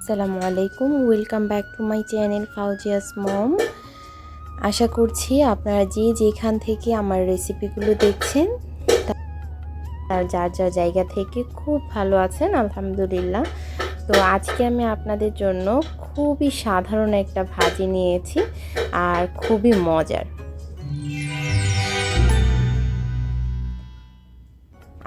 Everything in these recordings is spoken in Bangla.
আসসালামু আলাইকুম, welcome back to my channel Fauzia's mom. আশা করছি আপনারা যে যেখান থেকে আমার রেসিপিগুলো দেখছেন তার যার যার জায়গা থেকে খুব ভালো আছেন, আলহামদুলিল্লাহ। তো আজকে আমি আপনাদের জন্য খুবই সাধারণ একটা ভাজি নিয়েছি আর খুবই মজার।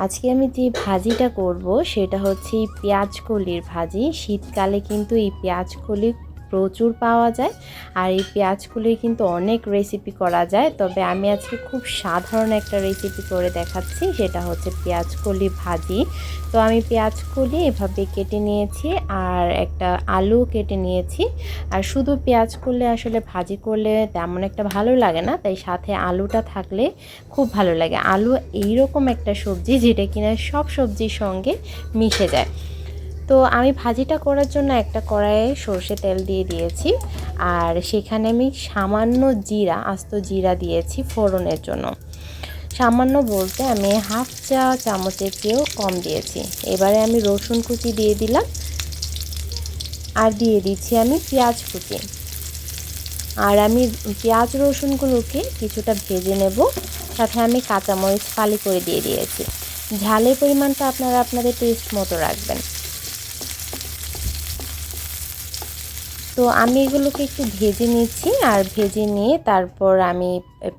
আজকে আমি যে ভাজিটা করব সেটা হচ্ছে এই পেঁয়াজ কলির ভাজি। শীতকালে কিন্তু এই পেঁয়াজ কলি প্রচুর পাওয়া যায় আর এই পেঁয়াজ কলির কিন্তু অনেক রেসিপি করা যায়, তবে আমি আজকে খুব সাধারণ একটা রেসিপি করে দেখাচ্ছি, সেটা হচ্ছে পেঁয়াজ কলি ভাজি। তো আমি পেঁয়াজ কলি এভাবে কেটে নিয়েছি আর একটা আলু কেটে নিয়েছি। আর শুধু পেঁয়াজ করলে আসলে ভাজি করলে তেমন একটা ভালো লাগে না, তাই সাথে আলুটা থাকলে খুব ভালো লাগে। আলু এইরকম একটা সবজি যেটা কিনা সব সবজির সঙ্গে মিশে যায়। তো আমি ভাজিটা করার জন্য একটা কড়াইয়ে সর্ষে তেল দিয়ে দিয়েছি আর সেখানে আমি সামান্য জিরা, আস্ত জিরা দিয়েছি ফোড়নের জন্য। সামান্য বলতে আমি হাফ চা চামচের চেয়েও কম দিয়েছি। এবারে আমি রসুন কুচি দিয়ে দিলাম আর দিয়ে দিচ্ছি আমি পেঁয়াজ কুচি। আর আমি পেঁয়াজ রসুনগুলোকে কিছুটা ভেজে নেব, সাথে আমি কাঁচামরিচ ফালি করে দিয়ে দিয়েছি। ঝালের পরিমাণটা আপনারা আপনাদের টেস্ট মতো রাখবেন। তো আমি এগুলোকে একটু ভেজে নিচ্ছি আর ভেজে নিয়ে তারপর আমি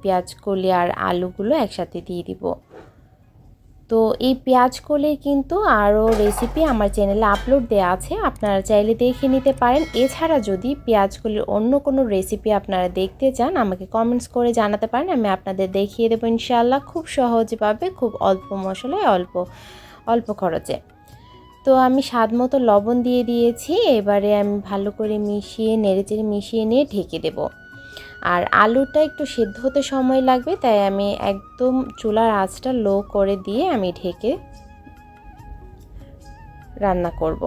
পেঁয়াজ কলি আর আলুগুলো একসাথে দিয়ে দিব। তো এই পেঁয়াজ কলির কিন্তু আরও রেসিপি আমার চ্যানেলে আপলোড দেওয়া আছে, আপনারা চাইলে দেখে নিতে পারেন। এছাড়া যদি পেঁয়াজ কলির অন্য কোনো রেসিপি আপনারা দেখতে চান আমাকে কমেন্টস করে জানাতে পারেন, আমি আপনাদের দেখিয়ে দেবো ইনশাআল্লাহ, খুব সহজভাবে, খুব অল্প মশলায়, অল্প অল্প খরচে। তো আমি স্বাদ মতো লবণ দিয়ে দিয়েছি। এবারে আমি ভালো করে মিশিয়ে নেড়েচেড়ে মিশিয়ে নিয়ে ঢেকে দেব। আর আলুটা একটু সেদ্ধ হতে সময় লাগবে, তাই আমি একদম চুলার আঁচটা লো করে দিয়ে আমি ঢেকে রান্না করব।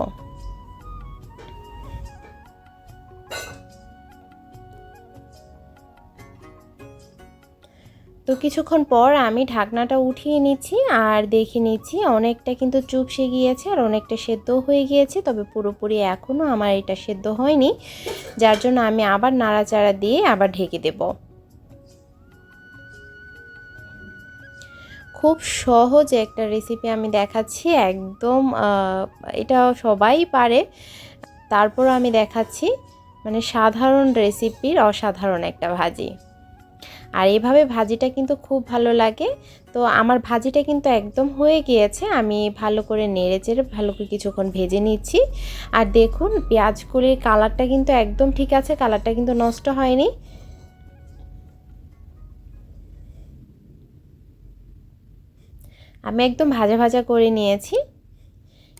তো কিছুক্ষণ পর আমি ঢাকনাটা উঠিয়ে নিচ্ছি আর দেখে নিচ্ছি অনেকটা কিন্তু চুপসে গিয়েছে আর অনেকটা সেদ্ধ হয়ে গিয়েছে, তবে পুরোপুরি এখনও আমার এটা সেদ্ধ হয়নি, যার জন্য আমি আবার নাড়াচাড়া দিয়ে আবার ঢেকে দেব। খুব সহজ একটা রেসিপি আমি দেখাচ্ছি, একদম এটা সবাই পারে, তারপর আমি দেখাচ্ছি মানে সাধারণ রেসিপির অসাধারণ একটা ভাজি। আর এইভাবে ভাজিটা কিন্তু খুব ভালো লাগে। তো আমার ভাজিটা কিন্তু একদম হয়ে গিয়েছে, আমি ভালো করে নেড়েচেড়ে ভালো করে কিছুক্ষণ ভেজে নিচ্ছি। আর দেখুন পেঁয়াজ কলির কালারটা কিন্তু একদম ঠিক আছে, কালারটা কিন্তু নষ্ট হয়নি। আমি একদম ভাজা ভাজা করে নিয়েছি।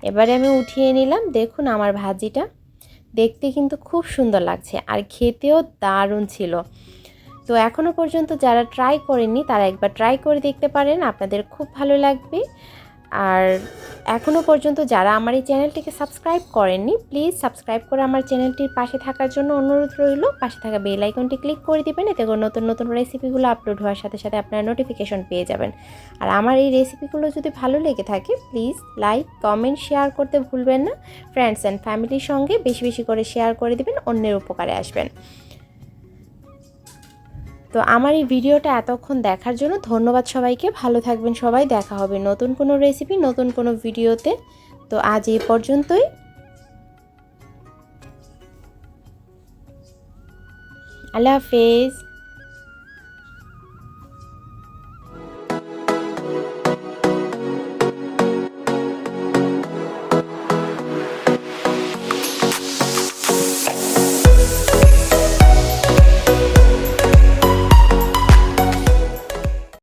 এবারে আমি উঠিয়ে নিলাম। দেখুন আমার ভাজিটা দেখতে কিন্তু খুব সুন্দর লাগছে আর খেতেও দারুণ ছিল। তো এখনও পর্যন্ত যারা ট্রাই করেননি তারা একবার ট্রাই করে দেখতে পারেন, আপনাদের খুব ভালো লাগবে। আর এখনও পর্যন্ত যারা আমার এই চ্যানেলটিকে সাবস্ক্রাইব করেননি, প্লিজ সাবস্ক্রাইব করে আমার চ্যানেলটির পাশে থাকার জন্য অনুরোধ রইল। পাশে থাকা বেল আইকনটি ক্লিক করে দিবেন, এতে করে নতুন নতুন রেসিপিগুলো আপলোড হওয়ার সাথে সাথে আপনারা নোটিফিকেশন পেয়ে যাবেন। আর আমার এই রেসিপিগুলো যদি ভালো লেগে থাকে প্লিজ লাইক, কমেন্ট, শেয়ার করতে ভুলবেন না। ফ্রেন্ডস অ্যান্ড ফ্যামিলির সঙ্গে বেশি বেশি করে শেয়ার করে দিবেন, অন্যের উপকারে আসবেন। তো আমার এই ভিডিওটা এতক্ষণ দেখার জন্য ধন্যবাদ সবাইকে। ভালো থাকবেন সবাই, দেখা হবে নতুন কোনো রেসিপি, নতুন কোনো ভিডিওতে। তো আজ এই পর্যন্তই, আল্লাহ হাফেজ।